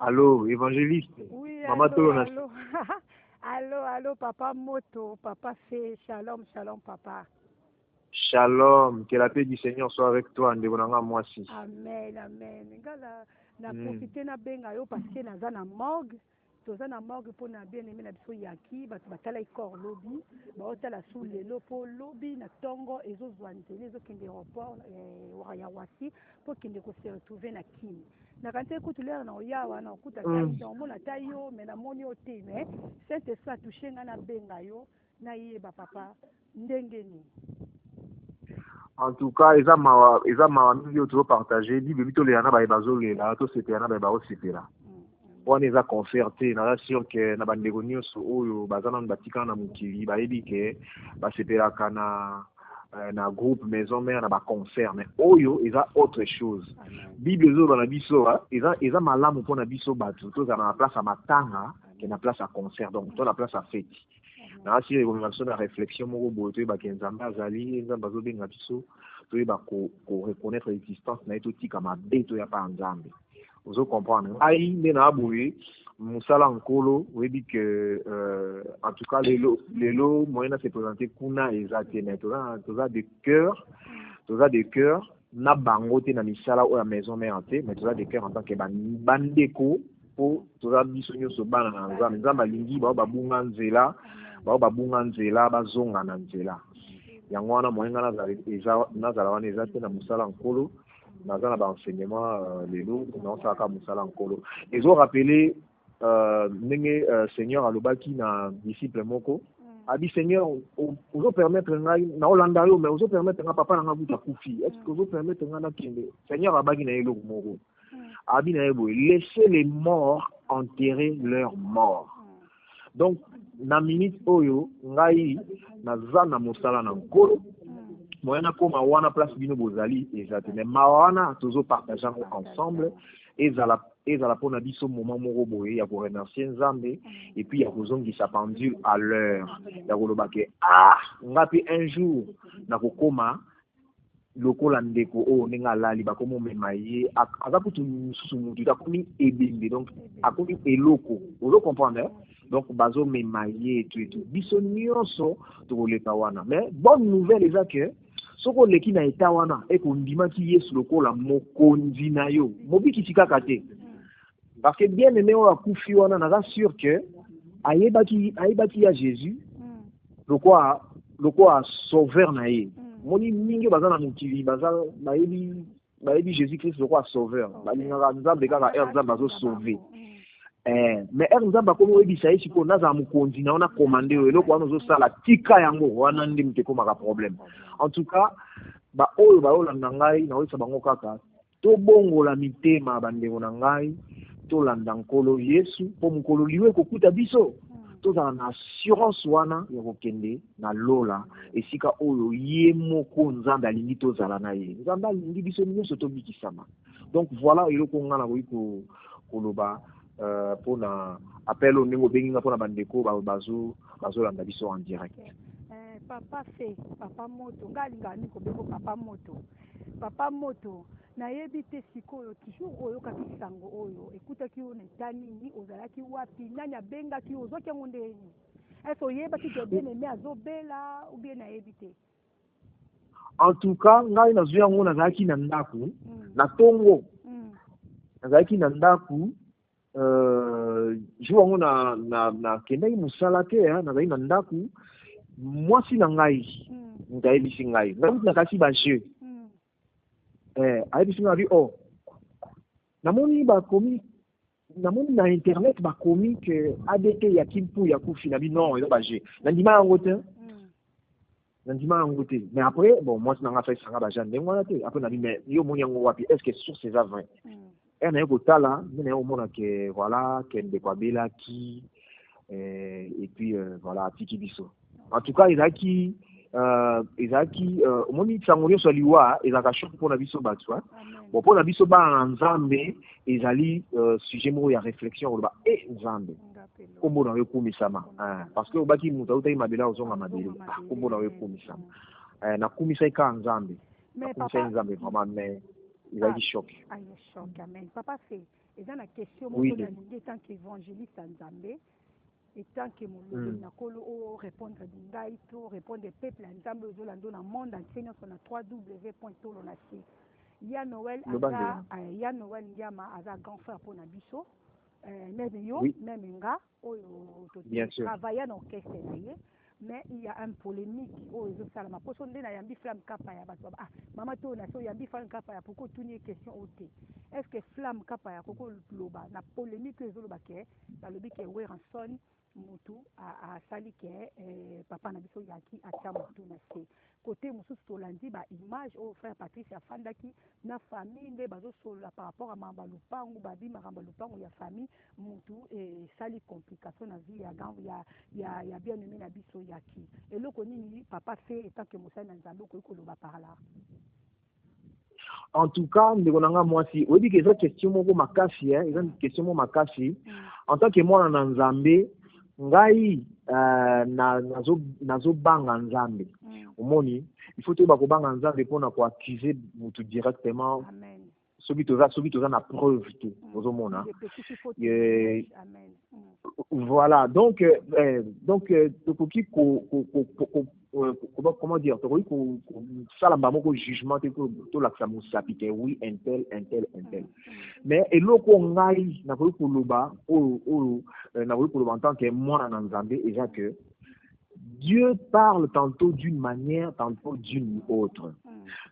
Allô, évangéliste. Oui, Maman allô, Tolona. allô. Allô, allô, papa Moto, papa fait shalom, shalom, papa. Shalom, que la paix du Seigneur soit avec toi, ndebonanga moi aussi. Amen, amen. Ngala, na profiter na benga yo parce que naza na morgue. Toza na morgue pour na bien aimé na biso yaki, bato batala ikor lobby, baotala sous lelo po lobby na tongo ezozwa nzela ezokende aéroport ya wasi po kende ko se retrouver na Kini. Na kante kutulera na oyawa na okuta tayi na omona tayi yo me na moni o te me saint esprit touché nga na benga yo na yeba papa ndenge ni. En tout cas, eza mawa mingi oyo tozopartage bible bitolela na baye bazolela tosepela na baye baosepela wana eza concert te naza sûr ke na bandeko nyonso oyo baza nanu batikana na mokili bayebi ke basepelaka na groupe maison mère na baconcert mais oyo eza autre chose. Bible ezoba na biso eza malamu mpo na biso bato tozala na place ya matanga ke na place ya concert, donc to na place ya fete. Na asi ekomema biso na réflexion moko boye toyebaka nzambe azali nzambe azobenga biso toyeba koreconnaître existence na ye totika mabe toyapa ya nzambe. Ozo comprendre ngai nde na boye mosala nkolo oyebi ke en tout cas lelo moyen na se présenter kuna eza te mais toza de cœur na bango te na misala oyo ya maison mère te mais toza de cœur en tant que bandeko po toza biso nyonso bana na nzambe nzambe alingi bao babunga nzela bazonga na nzela yango wana moyenga nazala wana eza te na mosala nkolo naza na baenseignement lelo naosalaka mosala nkolo ezorapele ndenge seigneur alobaki na disciple moko abi seigneur ozopermettre ngai naolanda yo mais ozopermettre nga papa na nga kuta kufi est ce que ozopermettre nga nakende seigneur abaki na ye eloko moko abi na ye boye laissez les morts enterrer leurs morts. Donc na minute oyo ngai naza na mosala na nkolo moyen nakoma wana place bino bozali eza te mais mawana tozopartage yango ensemble ezala mpona biso moment moko boye ya koremercier nzambe et puis ya kozongisa pendule à l'heure ya koloba ke nga mpe un jour nakokoma lokola ndeko oyo ndenge alali bakoma omema ye aza kutu mosusu motu akomi ebembe donc akomi eloko ozo comprendre donc bazomema ye etu biso nyonso tokoleka wana mais bonne nouvelle eza ke soki oleki na eta wana ekondimaki yesu lokola mokonzi na yo mobikisi kaka te parce que bien aimé oyo akufi wana naza sûr ke ayebaki ya jésus lokola sauveur na ye moni mingi baza na mokili bayebi jésus christ lokola sauveur balingaka nzambe kaka ere nzambe azosauve mais ere nzambe akomi oyebisa ye sikoyo nazala mokonzi na yo na komande oyo eloko wana ozosala tika yango wana nde moto ekomaka problème. En tout cas baoyo baolanda ngai naoyebisa bango kaka tobongola mitema bandeko na ngai tolanda nkolo yesu mpo mokolo liwe kokuta biso tozala na assurance wana ya kokende na lola esika oyo ye moko nzambe alingi tozala na ye nzambe alingi biso nyonso tobikisama. Donc voilà eloko nga nakoki koloba mpona appel oyo ndenge obengi nga mpona bandeko bazolanda biso en direct. Papa fe papa moto nga alingani kobengo papa moto nayebi te sikoyo toujours oyokaki sango oyo ekutaki yo na eta nini ozalaki wapi nani abengaki yo ozwaki yango ndeni ese oyebaki ke bien aimé azobela ou bien nayebi te. En tout cas ngai nazwi yango nazalaki na ndako na tongo nazalaki na ndako jour yango nakendaki mosala te nazali na ndako mwasi na ngai moto ayebisi ngai nakasi bajeu ayebisi ngai abi namoni na internet bakomi ke adt ya kimpu ya kufi nabi non eza bajeu nandima yango te mais après bon mwasi na ngai asaisanga baja ndenge wana te après nabi mais yo omoni yango wapi est ce que source eza vrai naye kotala nde naye komona ke voilà ke ndeko abelaki et puis voilà atiki biso. En tout cas ezalaki omoni sango nyonso ya liwa ezalaka shok mpona biso bato bon mpona biso bana na nzambe ezali sujet moko ya réflexion koloba nzambe kombo na yo ekumisama parce que obaki moto autaki mabele ozonga mabele kombo na yo ekumisama nakumisai kaka nzambe nakumisai nzambe vraiment mais ezalaki shok. Amen. Papa fe Et dans la question, oui. En tant qu'évangéliste en Zambé, et tant que mon nakolo répondre à Dingai, répondre au peuple en Zambé, dans le monde entier, on a 3W.tolonasi. Ya Noël, ya Noël Yama, Aza grand frère pour Nabiso, même yo, même nga, bien sûr. Travailler dans l'orchestre. Mais il y a un polémique au Salama. Pour son déna yambi flamme kapaya ah maman to na so yambi flamme kapaya pourquoi tout une question ôté. Est-ce que flamme kapaya pourquoi loba na polémique que zoloba ke ba lobi ke Weranson mutu a sali ke papa na biso yaki atia mutu na se côté musu tolandi ba image au frère Patrice Afandaki na famille nde bazo sola par rapport à mamba lupangu ba bi mamba lupangu ya famille mutu et sali complication na vie ya bien aimé na biso yaki et le koni papa fait tant que Moussa na Nzambe ko koloba par là. En tout cas, moi si on dit que cette question moko makasi une question moko makasi en tant que moi na Nzambe ngai nazo banga Nzambe omoni il faut te bakobanga Nzambe pona ko accuser mutu directement. Amen. Soki toza na preuve tout ozomona voilà donc tokoki comment dire tokoki sala moko jugement to lakisa mosapi ke oui un tel mais eloko ngai nakoki koloba oyo nakoki koloba en tant que mwana na Nzambe eza que Dieu parle tantôt d'une manière, tantôt d'une autre.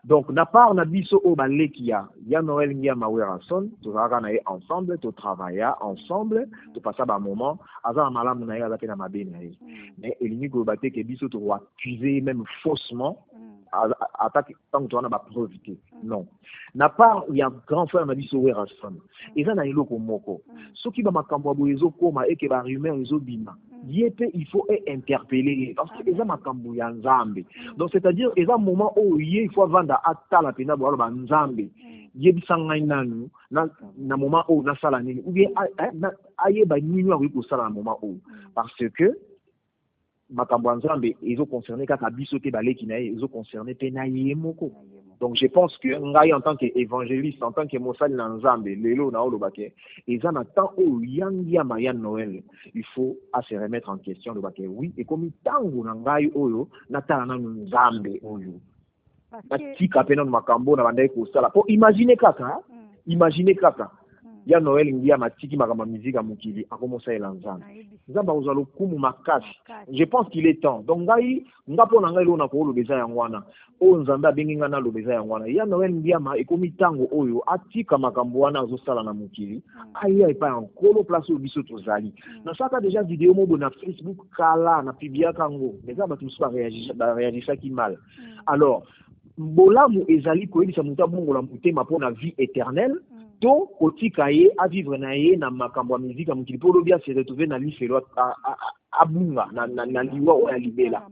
Donc, na part na biso o balekia, ya Noël ngia Weranson, tu vas ensemble, tu travailles ensemble, tu passes un moment, aza malam na ya la pena mabe na ye. Mais elini go baté ke biso tu vas accuser même faussement attaque tant que tu as pas preuve. Non. Na part il y a grand frère na biso Weranson. Eza na eloko moko. Soki ba makambo boyezo koma et ke ba rumeur ezo bima. Il faut interpeller parce que eza makambo ya Nzambe. Donc c'est-à-dire eza moment où il faut vendre atala pena bo ba Nzambe. Yebisa ngai nanu na moment où na sala nini ou bien aye ba nini wa ko sala na moment où parce que makambo ya Nzambe ezo concerner kaka biso te baleki na ezo concerner pe na ye moko. Donc je pense que ngai en tant qu'évangéliste, en tant que mosali na Nzambe, lelo na olobake, eza na temps où yangi ya Maria Noël, il faut à se remettre en question lobake oui et comme tango na ngai oyo na tala na Nzambe oyo. Na tika pena makambo na bandai ko sala. Po imaginer kaka, ya Noël ngia matiki makamba musique ya mukili akomosa elanzana. Nzamba ozalo kumu makasi. Je pense qu'il est temps. Donc ngai ngapo na ngai lo na ko lobeza ya ngwana. O Nzamba abengi ngana lobeza ya ngwana. Ya Noël ngia ma ekomi tango oyo atika makambo wana azosala na mukili. Aya epa nkolo place obiso tozali. Na saka déjà vidéo mobo na Facebook kala na pibia kango. Mais ça ba tous pas réagir ça qui mal. Alors mbolamu ezali koyebisa mutu abongola motema mpo na vie éternelle to kotika ye avivre na ye na makambo ya musique ya mokili mpo lobi ase retrouve na lifelo abunga na liwa oyo ya libela.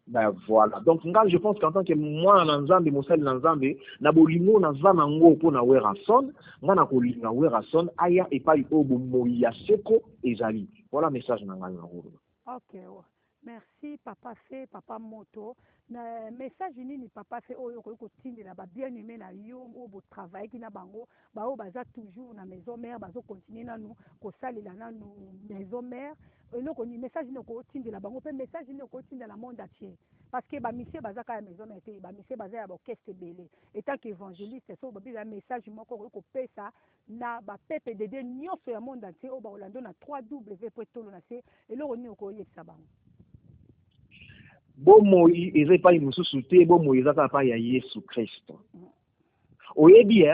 Ben voilà. Donc nga je pense qu'en tant que moi na Nzambe mosali na Nzambe na bolingo naza nango mpo na Weranson nga na kolinga Weranson aya epai oyo bomoi ya seko ezali. Voilà message na ngai nango. Ok. Merci papa fait papa moto na message nini papa fait oyo ko tindela ba bien aimé na yo o bo travail ki na bango ba o baza toujours na maison mère bazo continuer na nous ko salela na nous maison mère eloko ni message ni ko tindela bango pe message ni ko tindela monde entier parce que ba monsieur baza ka maison mère te ba monsieur baza ya ba orchestre belé étant qu'évangéliste so ba bi message moko ko pesa na ba pepe de Dieu nyonso ya monde entier o ba olando na 3W.tolonasi eloko ni ko yesa bango. Bomoi eza epai mosusu te bomoi eza kaka ya Yesu Kristo. Oyebi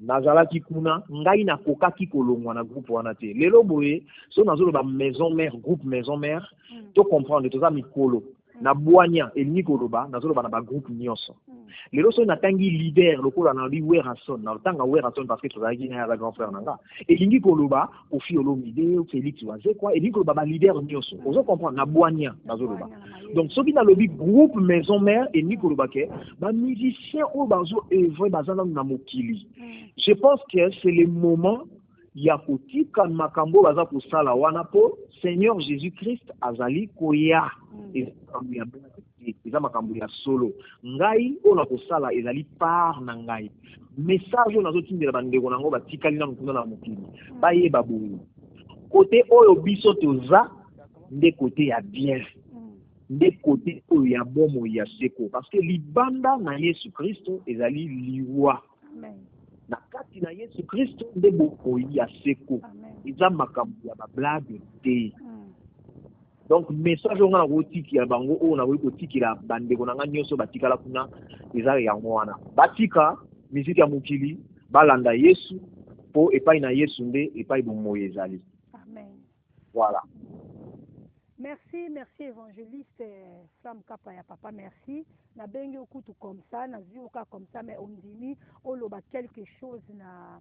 nazalaki kuna ngai nakokaki kolongwa na groupe wana te. Lelo boye so nazoloba maison mère groupe maison mère to comprendre toza mikolo na bwanya elingi koloba nazoloba na ba groupe nyonso. Lelo so natangi leader lokola na li Weranson na tanga Weranson parce que tozalaki na ya grand frère nanga elingi koloba Kofi Olomide Félix Wazekwa elingi koloba ba leader nyonso ozo comprendre na bwanya nazoloba. Donc soki na lobi groupe maison mère elingi koloba ke ba musicien o bazo œuvre bazana na mokili. Je pense que c'est le moment ya kotika makambo baza kosala wana po Seigneur Jésus-Christ azali koya te eza makambo ya solo ngai oyo nakosala ezali part na ngai message oyo nazotindela bandeko nango batikali nanu kuna na mokili bayeba boye kote oyo biso toza nde kote ya bien nde kote oyo ya bomoi ya seko parce que libanda na Yesu Kristo ezali liwa na kati na Yesu Kristo nde bomoi ya seko eza makambo ya bablage te donc message oyo nga nakotikila bango oyo nakoki kotikila bandeko na nga nyonso batikala kuna eza yango wana batika miziki ya mokili balanda Yesu po epai na Yesu nde epai bomoi ezali. Amen. Voilà. Merci évangéliste Flamme Kapaya papa, merci. Na bengi okutu comme ça, na ziuka comme ça, mais on dit on loba quelque chose na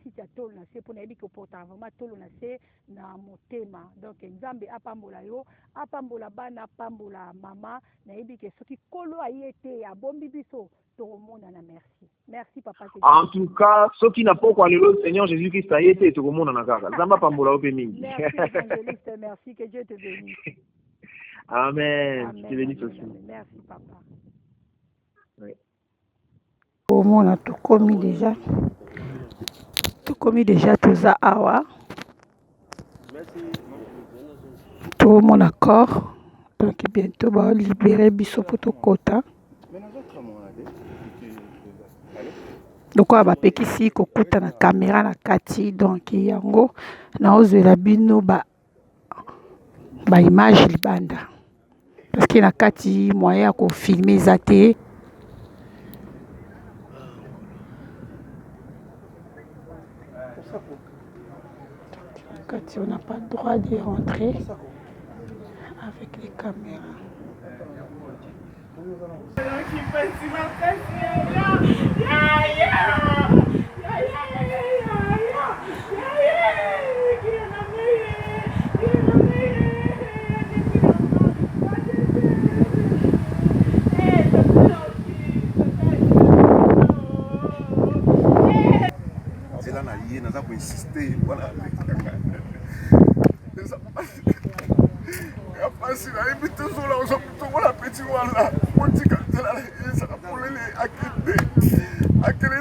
site à tolo na se pour na ebi ko porta vraiment tolo na se na motema. Donc nzambe apambola yo, apambola bana, apambola mama, na ebi ke soki kolo ayete ya bombi biso to mona na merci. Merci papa. En tout cas, ceux qui n'ont pas connu le Seigneur Jésus-Christ a été tout le monde en a gardé. Nzamba pambola o mingi. Merci évangéliste, merci, que Dieu te bénisse. Amen. Amen. Tu bénisses aussi. Merci papa. Oui. Au monde tout commis déjà tout awa. Tout mon accord. Donc bientôt va libérer biso pour tout kota. Donc on va pekisi kokuta na caméra na kati donc yango na ozela bino ba image libanda parce que na kati moyen ko filmer zate kati on n'a pas le droit de rentrer avec les caméras. naza kuinsiste wana yapasi nayebi tozola ozotongola peti wana motika nzela ezala polele akende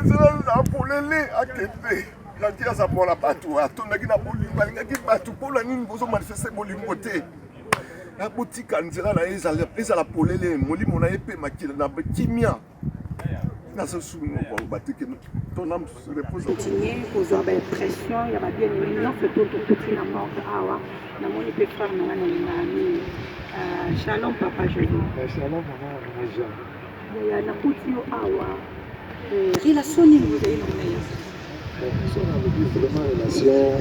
nzela ezala polele akende naki aza mpona bato atondaki na bolingo alingaki bato mpona nini bozomanifeste bolingo te nabotika nzela na ye ezala polele molimo na ye mpe makila na kimia continuer kozwa baimpression ya babieneme nyonso to tokuti na morte awa namoni mpe frère na nga nalingaa mingi shalom papa joli ya nakuti yo awa relation nini bozali na mona relation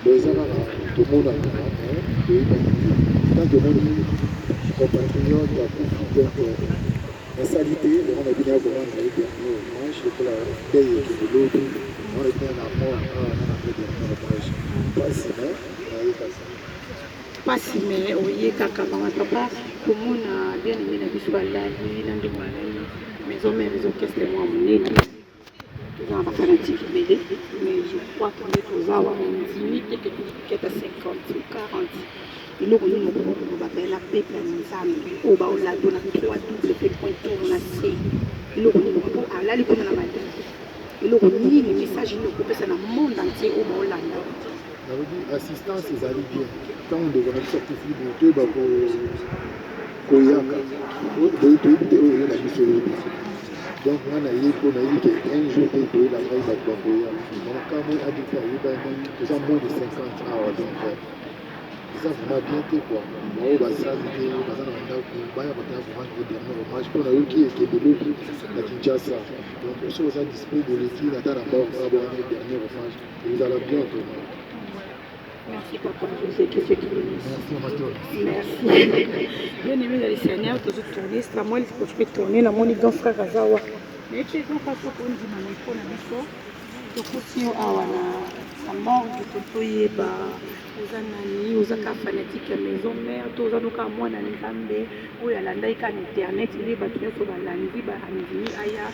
eza kaka tomonaka tant tomoni compatriote akufi Salité, on a bien avant on a eu des manches, je peux la payer de l'autre, on a bien à mort, on a fait des pas si mal, on a eu ça. Pas si mais oui, kaka mama papa, comment on a bien aimé la vie sur la vie, dans des moyens, maison mère, maison qu'est-ce que moi mon nez, dans la fanatique BD, mais je crois qu'on est aux awa, on dit et que tu es à 50 ou 40. eloko nini bapela pepe ya nzambe oyo baolado na 3 double pe point tour na se eloko nini po alali kuna na madame eloko nini message nini okopesa na monde entier oyo baolanda nalobi assistance ezali bien ntango ndeko na biso akufi boye toyeba koyaka toyebi te oyo oyo na biso oyebi donc nga na ye mpo nayebi ke un jour te toyela ngai bato bakoya monakamo adiki ayebani toza moins de 50 awa donc ça vraiment bien te quoi oyo basali te baza na bandako baya bataya korendre dernier hommage mpo nayoki ekende lobi na Kinshasa donc so oza dispo boleki ata na mbao borendre dernier hommage ezala bien vraiment. Merci papa, je sais que c'est qui merci amateur. Merci. Bien aimé dans les Seigneurs, tu as tourné, c'est la moi qui peux tourner, la moni grand frère Azawa. Mais tu es donc pas sûr qu'on dit maman pour la biso. Tu continue à la mort de toto yeba. Oza nani, oza ka fanatique ya maison mère, to oza noka mwana nzambe oyo alandaki ka na internet nde bato nyonso balandi bandimi aya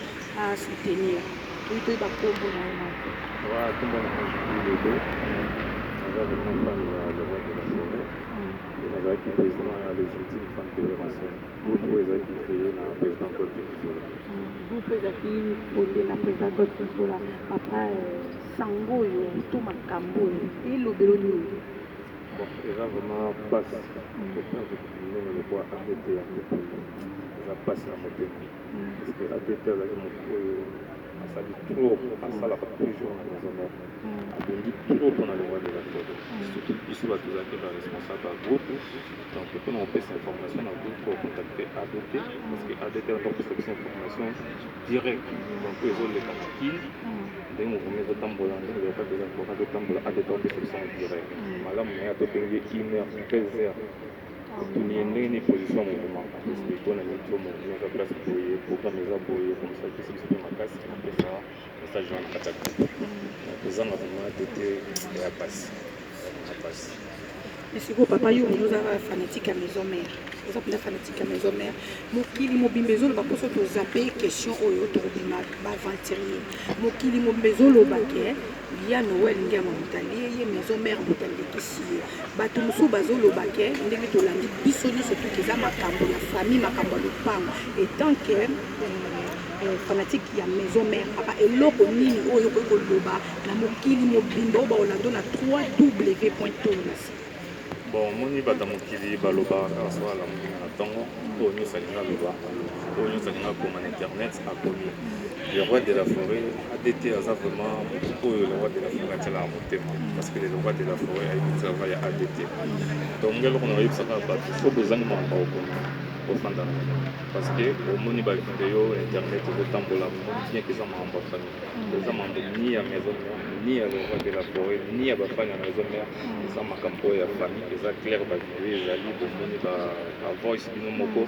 soutenir toyi bakombo na ye mako Voilà, tout le monde a joué les deux. On va vraiment prendre le roi de la forêt. Et la qui président à légitime fan fédération groupe qui créé na président Godfrey groupe qui fondé na président Godfrey papa sango yo to makambo et lobelo ni bon déjà vraiment passe le poids ADT ça passe la montée parce que ADT là ça dit trop ça la toujours dans les hommes on dit trop qu'on a le droit de la faire surtout ici va tous acquérir responsable à groupe donc quand on fait cette information à groupe pour contacter ADT parce que ADT a donc cette information directe donc les autres les campagnes des mouvements de tambola il n'y a pas de l'avocat de tambola ADT a fait cette directe madame on a topé 1h13h tout n'y est ni position mouvement parce que quand on a mis tout mouvement à place pour y programme les aboyer comme ça que c'est ma casse après ça message en attaque les gens vraiment été à passe et c'est quoi papa yo nous avons fanatique à maison mère vous appelez fanatique à maison mère mokili mobimbezo le baposo to zapper question oyo to bima ba aventurier mokili mobimbezo lo baké ya Noël ngama mutali ye maison mère mutali kisi bato musu bazo lo baké ndenge to landi biso nyonso to keza makambo ya famille makambo lo pam et tant que fanatique ya maison mère papa eloko nini oyo ko loba na mokili mobimbo ba olando na 3w.tonas bon moni bata mokili baloba kala la na tongo to ni salinga loba to ni salinga comme en internet a connu le roi de la forêt ADT a vraiment le roi de la forêt a la montée parce que le roi de la forêt a eu travail à ADT donc ngelo on a eu ça ba faut besoin de mamba au fanda parce que au moni ba vidéo internet de tambola bien que ça mamba famille les amamba ni à maison ni à le roi de la forêt ni à ba fanya maison mère ça ma campo ya famille que ça clair ba vidéo ezali de moni ba voice bino moko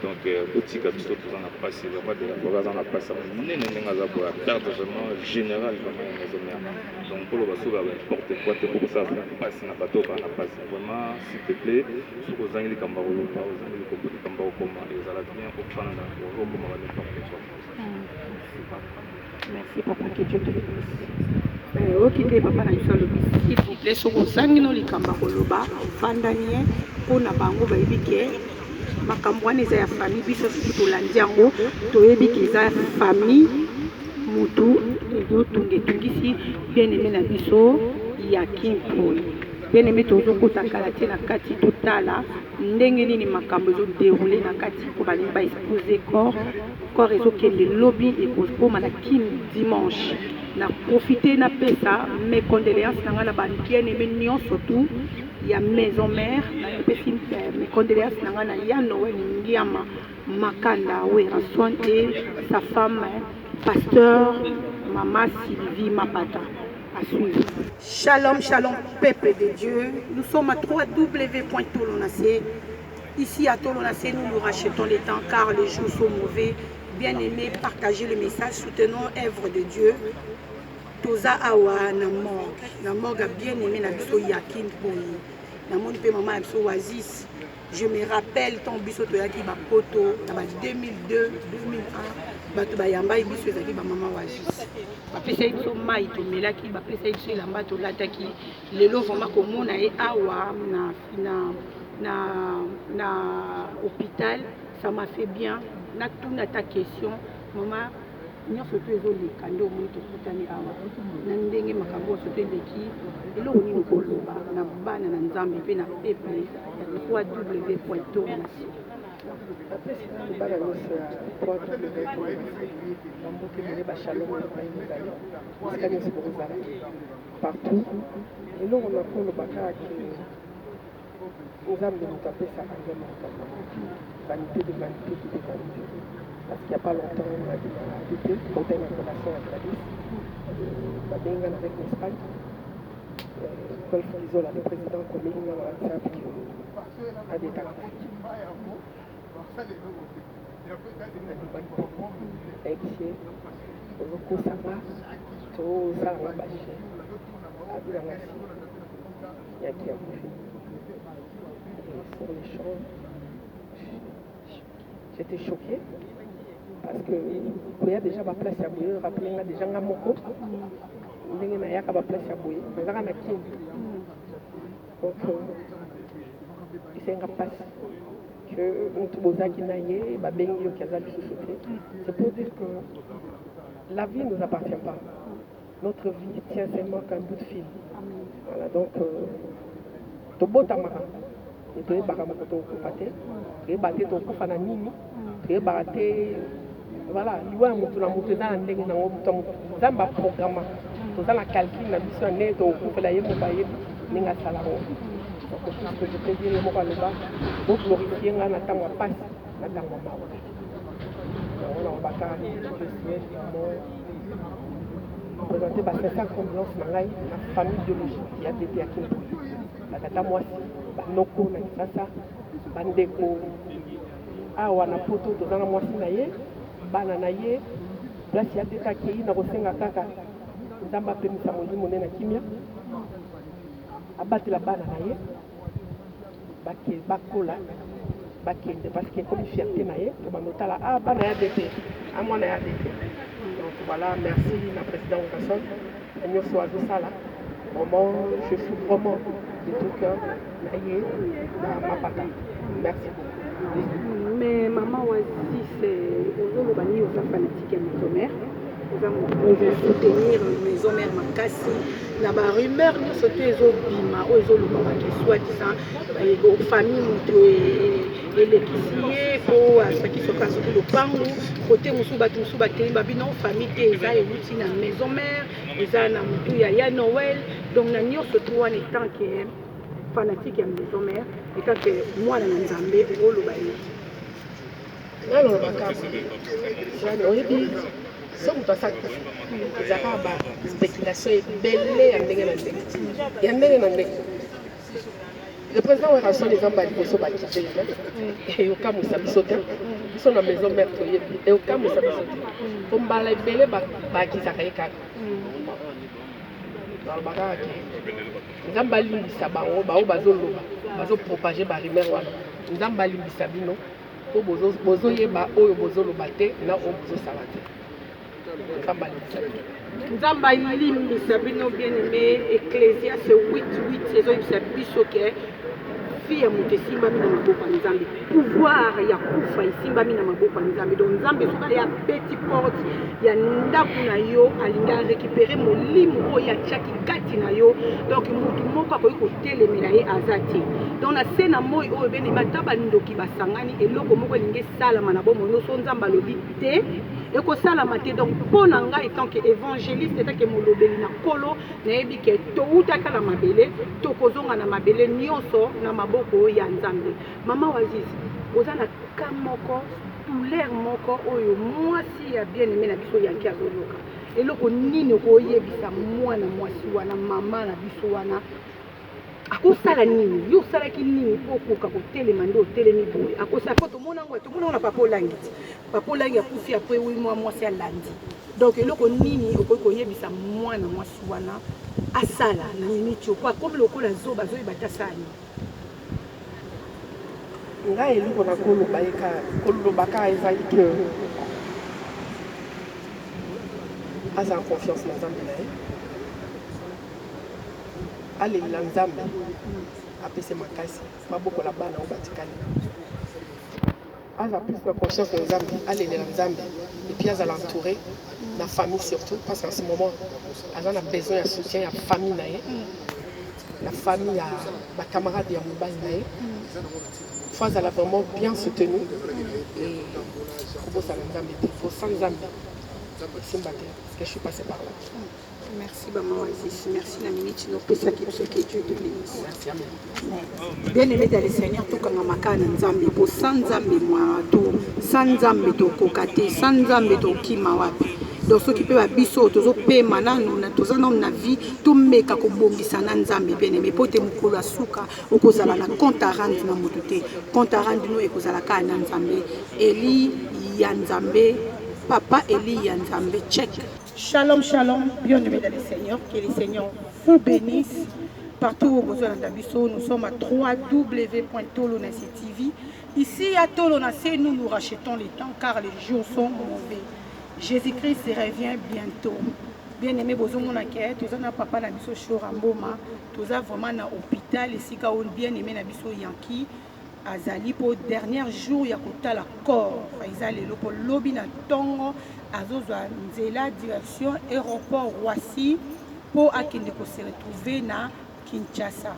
donc petit capito tout en a passé le roi de la forêt en a passé nene nga za boya perdre vraiment général vraiment ya maison mère donc pour le baso ba porte quoi te pour ça passe na bateau ba na passe vraiment s'il te plaît sur aux angles kambaro pas aux angles de kambaro comme les ala bien au fanda au comme va n'importe quoi merci papa que Dieu te bénisse okite papa na biso lobi s'il vous plaît sur aux angles likamba koloba fandanie pona bango ba ibike makambo wana eza ya famille biso tolandi yango toyebi ke eza famille mutu ezotungisi bien aimé na biso ya kimpoi bien aimé tozokota kala te na kati totala ndenge nini makambo ezodéroule na kati mpo balingi baexpose corps ezokende lobi ekokoma na kini dimanche na profite na pesa mes condoléances na ngai na babien aimé nyonso tu ya maison mère napesi mes condoléances na ngai na ya Noël Ngiama Makanda Werason et sa femme pasteur Maman Sylvie Mapata à suivre. Shalom, shalom, peuple de Dieu. Nous sommes à www.tolonacé. Ici à Tolonacé, nous nous rachetons les temps car les jours sont mauvais. Bien aimé, partagez le message, soutenons l'œuvre de Dieu. Toza awa na morgue bien aimé na biso yakin boyi. Na mon pe maman biso Oasis. Je me rappelle ton biso to yaki ba poto na ba 2002 2001 bato ba yamba biso ezaki ba maman Oasis. Ba pesa biso mai to melaki ba pesa biso elamba to lataki lelo vraiment komona e awa na hôpital ça m'a fait bien na tuna ta question maman nyonso to ezoleka nde omoni tokutani awa na ndenge makambo oso to eleki eloko nini koloba na bana na nzambe mpe na peple ya www.toronasi bana nyonso ya www.toronasi bambote mone bashalom epai mibale esika nyonso bokozala partout eloko na koloba kaka nzambe moto apesaka nzambe moto vanité de vanité de vanité. Parce qu'il n'y a pas longtemps, on a dit qu'on a une relation avec la liste. On a bien gagné avec l'Espagne. Golf Isola, le président, comme il y a un WhatsApp qui a des temps. Exier, Roko Saba, To Sarah Baché, Aboulangassi, Yaki Aboufi. Sur les champs, j'étais choquée. Parce que il y a déjà ma place à bouillir, rappelez moi déjà un moko, il y a ma place à bouillir, mais là on a qui. Donc Senga passe. Que Ntubozaki Naye, Babengi Okazali Société. C'est pour dire que la vie ne nous appartient pas. Notre vie tient seulement qu'un bout de fil. Voilà, donc, Tobo Tamara, et tu es Baramoto Kopate, tu es batté ton coup à Nini, tu es batté. Voilà, liwa mutu na mutu na ndenge na ngomutu zamba programme toza na calcul na biso ne to kufela ye mo baye ninga salaro donc tout ce que je peux dire mo ka loba bo glorifier nga na tango passe na tango mawa on a baka je suis mo présenter ba 500 condoléances na ngai na famille biologique ya bébé ya Kimbo la tata mwasi ba noko na sasa bandeko awa na poto toza na mwasi na ye bana na ye place ya teta kei na kosenga kaka nzambe apemisa molimo ne na kimia abatela bana na ye bakola bakende parce que comme fierté na ye to banotala bana ya dete mwana ya dete donc voilà merci na président Okason nyonso azosala vraiment je suis vraiment de tout cœur na ye na mapata merci beaucoup. Mais maman Wazi, c'est aux bani aux fanatique à maison mère. On veut soutenir maison mère Makassi. La rumeur nous sauter aux bima, aux olubama qui soi-disant aux familles et les quisiers pour ceux qui sont cassés le pango. Côté Moussouba Babino, famille Teza et Luti na maison mère, Eza na Moutou ya Noël. Donc nous se trouvons en étant que fanatique à maison mère et quand moi na Nzambe pour le bani. Alors, oyebi so moto asakufa ezaka ba spéculation ebele ya ndenge na ndenge le président wa rason ezamba liboso bakite eyokamusa biso te biso na maison mère toyebi eyokamusa biso te po mbala ebele bakisaka ye kaka balobaka ke nzambe alimbisa bango bao bazoloba bazopropage barumeur wana nzambe alimbisa bino po bozoyeba oyo bozoloba te na oyo bozosala te nzambe alimbisa bino bien aimé Ecclésiaste 8:8 ezoyebisa biso ke fille ya moto esimbami na maboko ya nzambe pouvoir ya kufa esimbami na maboko ya nzambe donc nzambe soki ya beti porte ya ndako na yo alingi arécupere molimo oyo atiaki kati na yo donc motu moko akoki kotelemela ye aza te donc na se na moi oyo benemi ata bandoki basangani eloko moko elingi esalama na bomoi nyonso nzambe alobi te ekosalama te donc mpo na ngai tant que évangéliste etake molobeli na nkolo nayebi ke toutaka na mabele tokozonga na mabele nyonso na maboko ya nzambe. Mama Wazizi oza na ka moko douleur moko oyo mwasi ya bien aimé na biso yanki azoloka eloko nini koyebisa mwana mwasi wana mama na biso wana akosala nini yo osalaki nini po koka kotelema nde otelemi boye akosala po tomona ngo na papa olangi akufi apres 8 mois mwasi alandi donc eloko nini okoki koyebisa mwana mwasi wana asala na miniti opo akomi lokola zoba azoyeba te asala nini ngai eloko na kolobaka ezali ke aza en confiance na nzambe na ye alela nzambe apese makasi babokola bana oyo batikali aza plus na confiance na nzambe alelela nzambe et puis aza l'entouré na famille surtout parce qu'en ce moment aza na besoin ya soutien ya famille na ye la famille ya bacamarade ya mobali na ye faut azala vraiment bien soutenu et kobosala nzambe te bosa nzambe simba te parce que je suis passé par là. Merci Maman Wazizi, merci la minute nous pesa qui ce que Dieu te bénisse. Merci amen. Bien aimé dans le Seigneur to kanga makana nzambe po sans nzambe moi to sans nzambe to kokate sans nzambe to kima wapi. Donc ceux qui peuvent biso tozo pema nanu na toza na vie to meka ko bongisa na nzambe bien aimé po te mukolo asuka okozala na compte à rendre na motote compte à rendre nous ekozala ka na nzambe Eli ya nzambe papa Eli ya nzambe check. Shalom, shalom, bien-aimés dans le Seigneur, que le Seigneur vous bénisse. Partout où vous êtes dans nous sommes à www.tolonasi.tv. Ici à Tolonasi, nous rachetons les temps car les jours sont mauvais. Jésus-Christ revient bientôt. Bien-aimés, vous êtes tous papa na biso Choramboma, tous vraiment na hôpital ici bien-aimé na biso Yanki. azali po dernier jour ya kotala corps eza lelo po lobi na ntongo azozwa nzela direction aéroport Roissy po akende ko se retrouver na Kinshasa.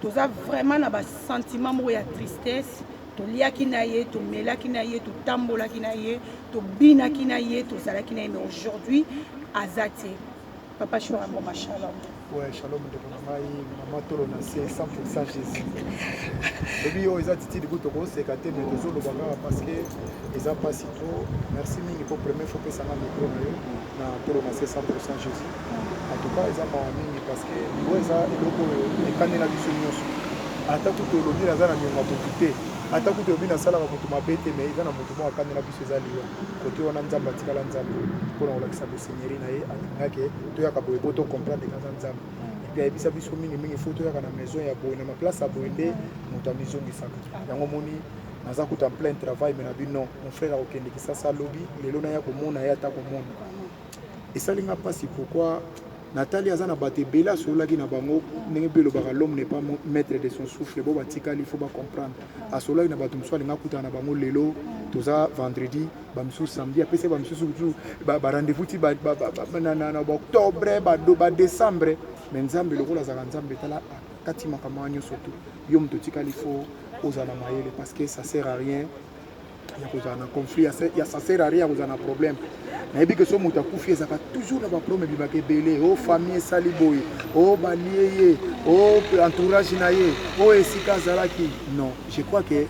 Toza vraiment na ba sentiment moko ya tristesse, toliaki na ye, tomelaki na ye, totambolaki na ye, tobinaki na ye, tozalaki na ye, mais aujourd'hui azate. Papa Chora Mboma, shalom. Ouais, shalom de Bonamai, maman Tolona, c'est 100% Jésus. Et puis, ils ont dit que c'est gâté, mais les autres parce que ils n'ont pas si trop. Merci, mais pour première fois que ça m'a micro, na Tolona, c'est 100% Jésus. En tout cas, ils ont pas mis parce que ils ont canné la vision. Attaque tout le monde, ils ont profité. Attaque tout le monde, ils ont bête, mais ils ont mouvement à canner la vision. Côté on a un zamba, tika la nzambe. Pour on l'accès de Seigneur, na ye, aké, tu as capable de comprendre les gens. Et puis, il y a des photos à la maison, il y a une place à Boindé, nous avons maison qui s'accorde. Il y a un moment, nous avons en plein travail, mais nous avons dit non, mon frère a aucun qui ça lobby, les lois n'ayant qu'au monde, n'ayant qu'au monde. Et ça, il n'y a pas si pourquoi Nathalie a battu Bella sur la guine bango, l'homme n'est pas maître de son souffle, il faut comprendre. À cela, il n'a pas de soin, il n'a pas de bango, l'élo, tout ça vendredi, bamsou samedi, après c'est bamsou rendez-vous, octobre, décembre. Mais nzambe le rôle azala nzambe tala kati makamanyo surtout yom totika lifo ozala mayele parce que ça sert à rien ya kozana conflit ça sert à rien kozana problème na yebi que so muta kufi ezaka toujours na ba problème bibake belé o famille saliboy o balié o entourage na ye o esika zalaki non je crois que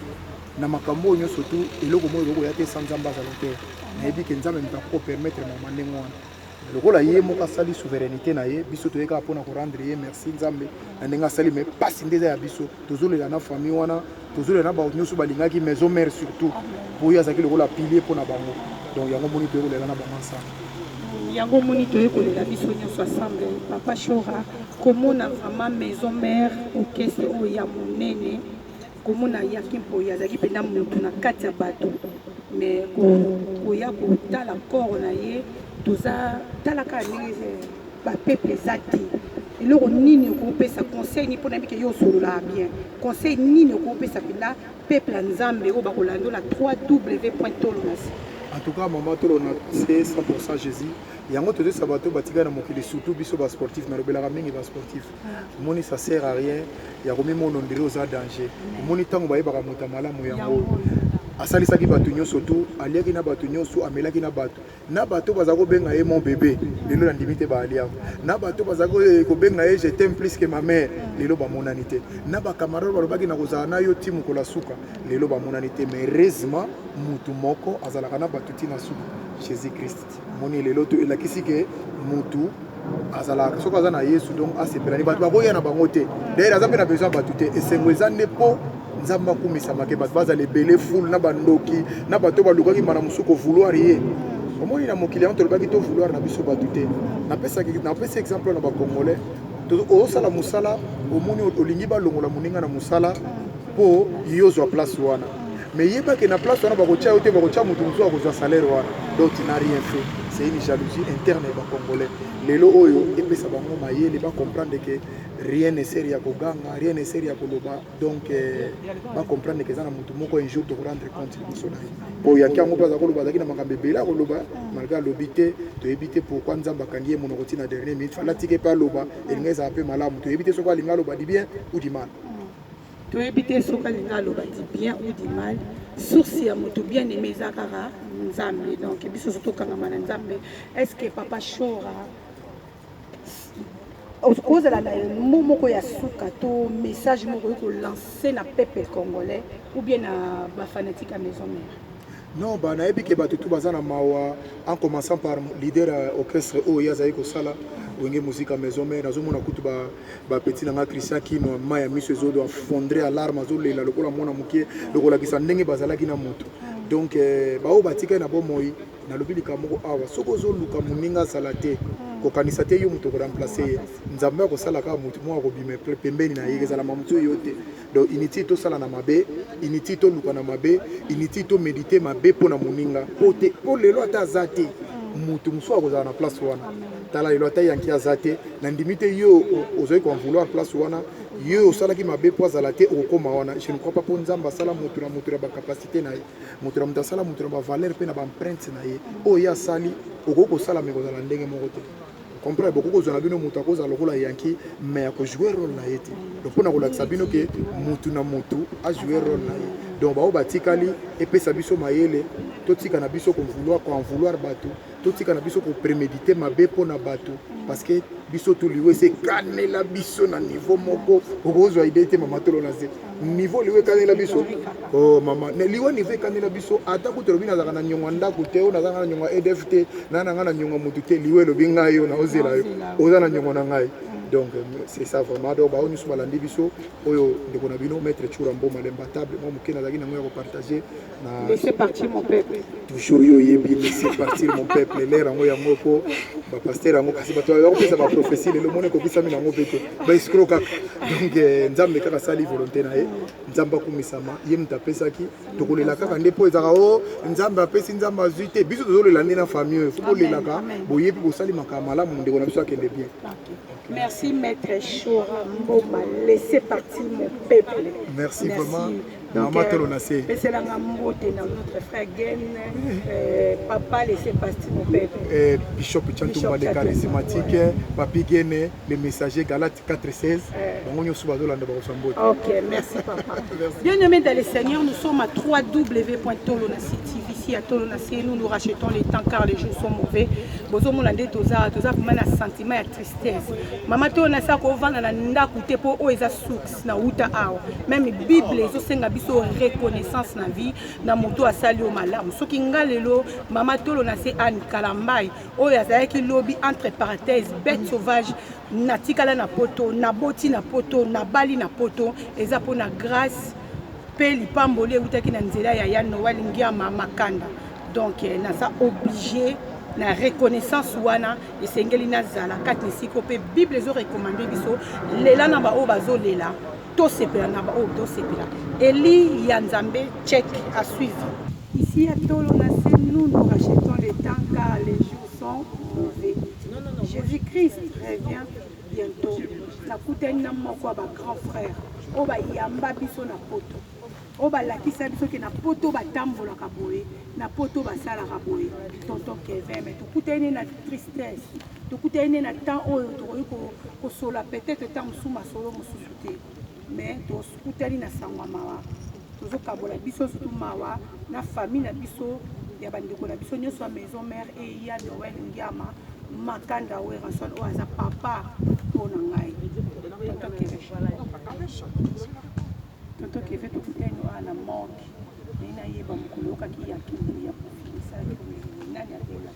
na makambo nyo surtout eloko mo eloko ya te sans nzamba za longtemps na yebi que nzambe mta ko permettre mama ndengwana le rôle aïe moka sali souveraineté na ye biso to yeka pona ko rendre ye merci nzambe ndenga sali mais pas ndeza ya biso tozole na famille wana tozole na ba nyoso balingaki maison mère surtout pour ya zaki le rôle à pilier pona bango donc yango moni to le na bango ça yango moni to yeko le biso nyoso ensemble Papa Chora comment na vraiment maison mère orchestre o ya monene comment na yaki po ya zaki pena mutu na kati ya bato mais ko ya ko tala corps na ye toza talaka ndenge ba peuple zati eloko nini okopesa conseil ni pona bike yo solola bien conseil nini okopesa pila peuple nzambe o bakolando la 3w.tolonas. En tout cas maman Tolona c'est 100% Jésus yango tozo sabato batika na mokili surtout biso ba sportif na robela mingi ba sportif moni ça sert à rien ya komi mono ndiri oza danger moni tango ba yeba muta malamu yango asalisaki bato nyonso tu aliaki na bato nyonso amelaki na bato bazako benga ye mon bébé lelo na ndimi te baaliako na bato bazako kobenga ye je t'aime plus que ma mère lelo bamonani te na bakamarade balobaki na kozala na yo ti mokola suka lelo bamonani te mais heureusement mutu moko azalaka na bato ti na suka Jésus Christ moni lelo to elakisi ke mutu azalaka soki aza na yesu donc asepelani bato bakoya na bango te d'ailleurs aza mpe na besoin bato te esengo eza nde mpo nzamba kumisa make bato bazala ebele foule na bandoki na bato balukaki mana mosusu kovouloir ye omoni na mokili yango tolobaki to vouloir na biso bato te napesi exemple na bacongolais ozosala mosala omoni olingi balongola moninga na mosala mpo yozwa place wana mais yebaki na place wana bakotia yo te bakotia moto mosusu akozwa salaire wana donc tu n'as rien fait c'est une jalousie interne ya bacongolais lelo oyo epesa bango mayele bacomprendre que rien ne sert ya koganga rien ne sert ya koloba donc bacomprendre que eza na motu moko un jour de rendre compte liboso na ye po yanki yango mpe aza koloba azalaki na makambo ebele akoloba malgré alobi te toyebi te pourquoi nzambe akangi ye monoko ntina dernier minute falatiki mpe aloba elinga ezala mpe malamu toyebi te soki alinga aloba di bien ou di mal toyebi te soki alinga aloba di bien ou di mal source ya moto bien aimé eza kaka nzambe donc biso so tokangama na nzambe est ce que Papa Chora ozala na mo moko ya suka to message moko yoko lancer na peuple congolais ou bien na bafanatique à maison mère? Non, bah nayebi ke bato tu bazana mawa en commençant par leader orchestre o yazali ko sala wenge musique à maison mère nazomona kutu ba petit na Christian Kino maya miso ezodo afondrer alarme azolela lokola mona mukie lokola kisa ndenge bazalaki na moto donc bao batika na bomoi na lobi likamoko awa soko zoluka muninga salate ko kanisa te yo muto ko remplacer nzambe ko sala ka mutu mo ko bime pembeni na yeke zala mamutu yote donc initi to sala na mabe initi to luka na mabe initi to méditer mabe pona muninga pote po lelo ata zate mutu muso akozala na place wana tala lelo ata yanki azate na ndimite yo ozoyi ko vouloir place wana yo osalaki mabe po azala te okokoma wana. Je ne crois pas mpo nzambe asala moto na bacapacité na ye, moto na moto asala moto na bavaleur mpe na baempreinte na ye oyo ye asali okoki kosala me kozala ndenge moko te. Comprendre beaucoup kozwa na bino moto akozala lokola yanki mais akojouer rôle na ye te. Donc mpona kolakisa bino ke motu na motu ajouer rôle na ye. Donc bao batikali epesa biso mayele totika na biso konvouloir bato, totika na biso kopréméditer mabe mpona bato parce que biso toliwe se kanela biso na niveau moko okozwa idée te mama tolo na se niveau liwe kanela biso oh mama ne liwe niveau kanela biso ata ko tolobi nazaka na nyonga ndako te o nazaka na nyonga EDF te na nanga na nyonga mutu te liwe lobi ngayo na ozela yo oza na nyonga na ngai. Donc c'est ça vraiment. Donc ba oni subalandi biso oyo ndeko na bino maître Chura Mboma l'imbattable moi mukena zaki na ngoya ko partager na laisser partir mon peuple toujours yo yebi laisser partir mon peuple l'air ngo yango ko ba pasteur ngo kasi bato ba kopesa ba prophétie le monde ko bisa mina ngo bete ba escroc. Donc nzambe kaka sali volonté na ye nzamba kumisama ye mtapesa ki tokolela kaka ndepo ezaka o nzamba apesi nzamba azute biso tozolela na famille faut kolela ka boyebi bosali makama malamu ndeko na biso akende bien. Merci Maître Chura Mboma, laissez partir mon peuple. Merci vraiment. Maman Tolonase. C'est la notre frère Gen, papa laissez partir mon peuple. Bishop Chantouma des charismatiques, Papi Gene, le messager Galate 4:16. Ok, merci papa. Bien-aimés dans le Seigneur, nous sommes à www.tolonase TV. Ici à Tolonase, nous rachetons les temps car les jours sont mauvais. Bozo molande toza vraiment un sentiment de tristesse. Maman Tolonase ko vanda na ndako te po o eza suks na uta awa. Même Bible ezo senga biso reconnaissance na vie na moto asali o malamu. Soki ngalelo Maman Tolonase Anne Kalambai o yazaki lobby entre parenthèses bête sauvage natikala na poto na boti na poto na bali na poto eza pona grâce pe lipambole utaki na nzela ya ya Noël ngiama makanda. Donc naza obligé na reconnaissance wana esengeli na zala kati siko pe Bible zo recommander biso lela na ba o bazo lela to sepela na ba o to sepela Eli ya Nzambe check à suivre. Ici à Tolonase nous rachetons les temps car les jours sont mauvais. Jésus-Christ revient bientôt. Nakutani na moko ba grand frère oba yamba biso na poto oba lakisa biso ke na poto batambola ka boye na poto basala ka boye tonton Kevin mais tukutani na tristesse tukutani na temps oyo ko sola peut-être temps suma solo mususu te mais tukutani na sangwa mawa tozo kabola biso surtout mawa na famille na biso ya bandeko na biso nyonso a maison mère et ya Noël Ngiama makanda we ranson o aza papa pona ngai tonton Kevin tukutani wana morgue nina yeba mukulu kaki ya kindi ya kufisa nani atela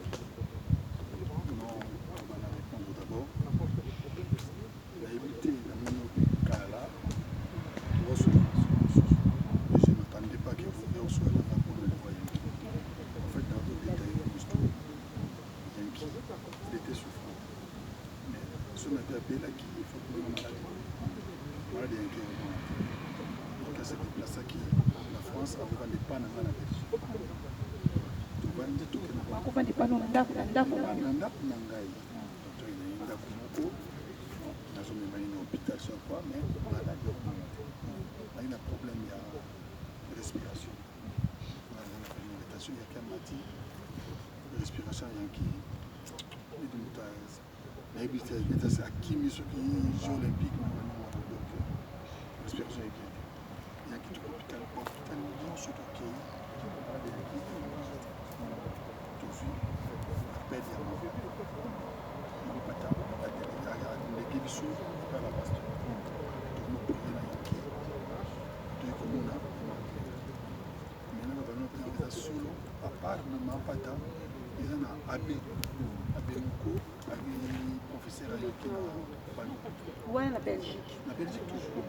Ouais, la Belgique. La Belgique toujours.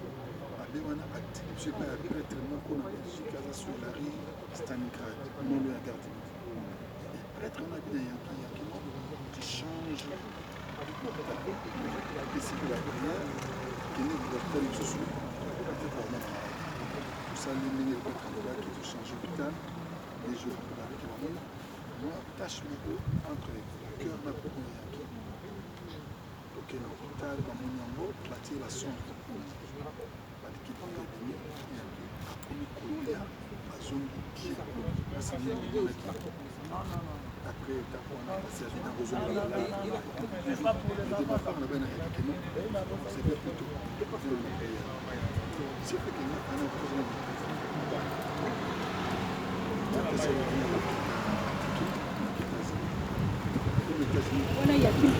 Je sais pas, prêtre moko na Belgique, à sur la rue Stalingrad, non loin à garde. Et prêtre on a bien qui change. Et c'est la prière qui nous doit faire une chose. Tout ça, les prêtres qui te changent l'hôpital, les jours avec la main. Moi, tâche entre le cœur de la prière. Ok, bazoke na hôpital bamoni yango batie basonde baliki bakomi kolia bazongi pied basili yamonaki après étape wana basiazi na kozonga bafare na bana yabikeno c'était plutôt c'est fait que ana kozonga Voilà, il y a plus de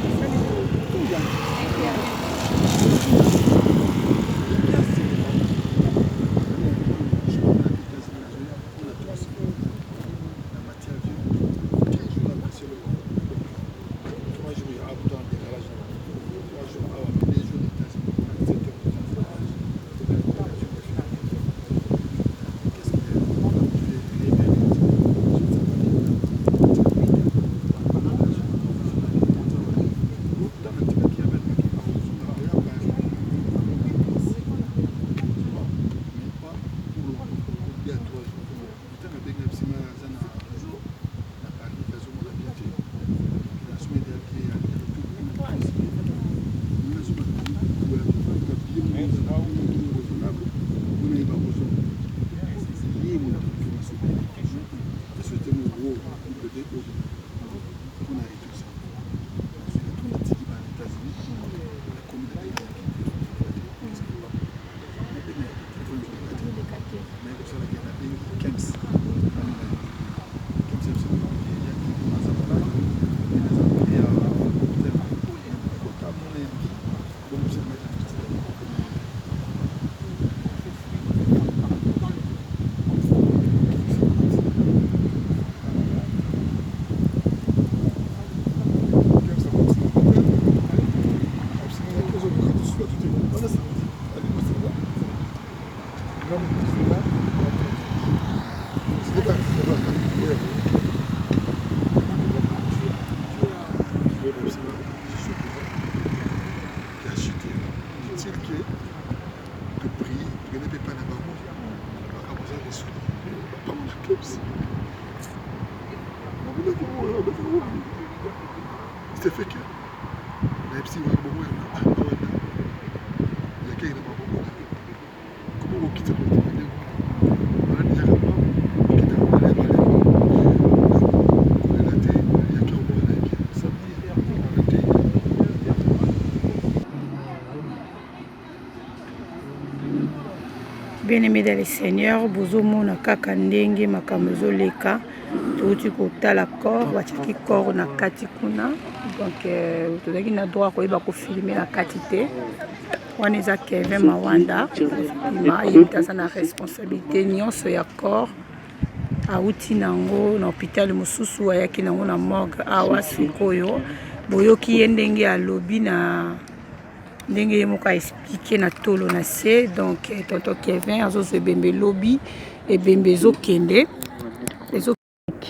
C'est fait que la psy va beaucoup il y a quelqu'un qui va beaucoup comment vous quittez le téléphone voilà déjà comme ça quittez le téléphone la télé il y a quelqu'un qui ça Bien-aimés dans le Seigneur, bozomona kaka ndenge makambo ezoleka touti kotala corps batiaki corps na kati kuna donc tozalaki na droit koyeba kofilme na kati te wana eza Kevin Mawanda ima yebi aza na responsabilité nyonso ya corps auti nango na hôpital mosusu ayaki nango na morgue awa sikoyo boyoki ye ndenge alobi na ndenge ye moko aexplike na tolo na se donc tonton Kevin azozwa ebembe lobi ebembe ezokende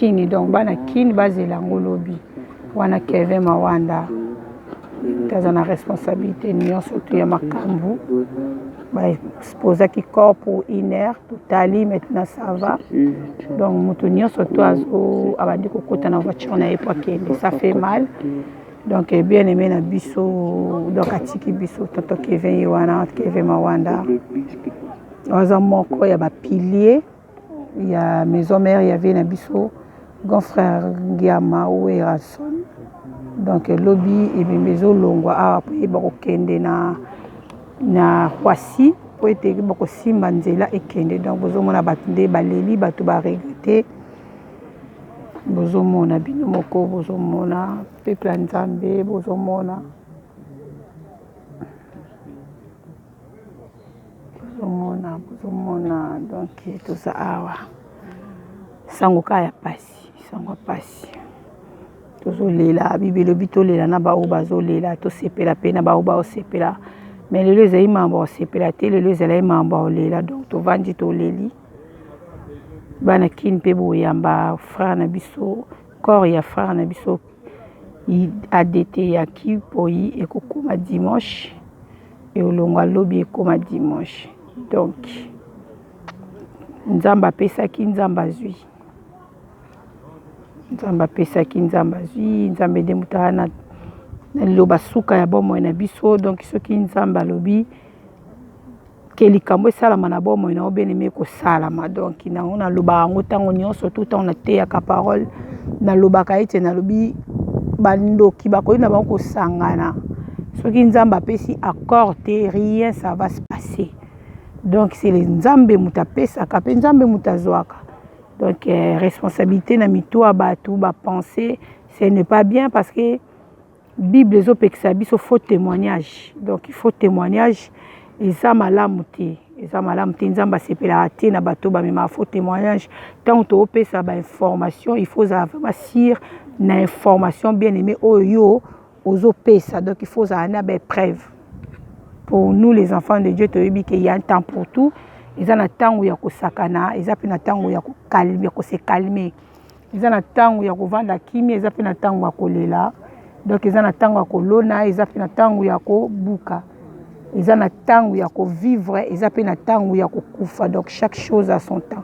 kini donc bana kini bazela yango lobi wana Kevin Mawanda aza na responsabilité nyonso to ya makambo baexposaki corps pour 1 heure totali maintenant ça va donc moto nyonso to abandi kokota na voiture na ye po akende ça fait mal donc bien aimé na biso donc atiki biso tonton Kevin ye wana Kevin Mawanda aza moko ya bapilier ya maison mère ya vie na biso grand frère Ngiama Ouerason donc lobby ebembe ezolongwa awa po yeba kokende na Roissy po ete bakosimba nzela ekende donc bozomona bato nde baleli bato baregrete bozomona bino moko bozomona peuple ya Nzambe bozomona donc toza awa sango ka ya pasi sango pasi tozolela bible elobi tolela na bao bazolela tosepela mpe na bao baosepela mais lelo ezali mambo osepela te lelo ezali mambo olela donc tovandi toleli bana kini mpe boyamba frère na biso corps ya frère na biso adete yaki poyi ekokoma dimanche eolongwa lobi ekoma dimanche donc Nzambe apesaki Nzambe azwi Nzambe apesaki Nzambe azwi Nzambe nde moto aza na liloba suka ya bomoi na biso. Donc soki nzambe alobi ke likambo esalama na bomoi na obenemi ekosalama. Donc nango nalobaka yango ntango nyonso tout ntango nateyaka parole nalobaka ete nalobi bandoki bakoki na bango kosangana soki nzambe apesi accord te rien ça va se passer. Donc c'est les nzambe moto apesaka mpe nzambe moto azwaka. Donc responsabilité na mitoa bato bapenser ce n'est pas bien parce que Bible ezopekisa biso faux témoignage. Donc il faut témoignage eza malamu te. Eza malamu te nzambe asepelaka te na bato bamema faux témoignage. Tant toopesa ba information il faut vraiment sire na information bien aimé oyo ozopesa. Donc il faut avoir des preuves. Pour nous les enfants de Dieu toyebi qu'il y a un temps pour tout. Ils ont un temps où il y a sakana, ils ont un temps où il y a calme, se calmer. Ils ont un temps où il y a vendre la chimie, ils ont un temps où il y a donc ils ont un temps où il y a ils ont un temps où il y a buka. Ils ont un temps où il y a vivre, ils ont un temps où il y a kufa. Donc chaque chose a son temps.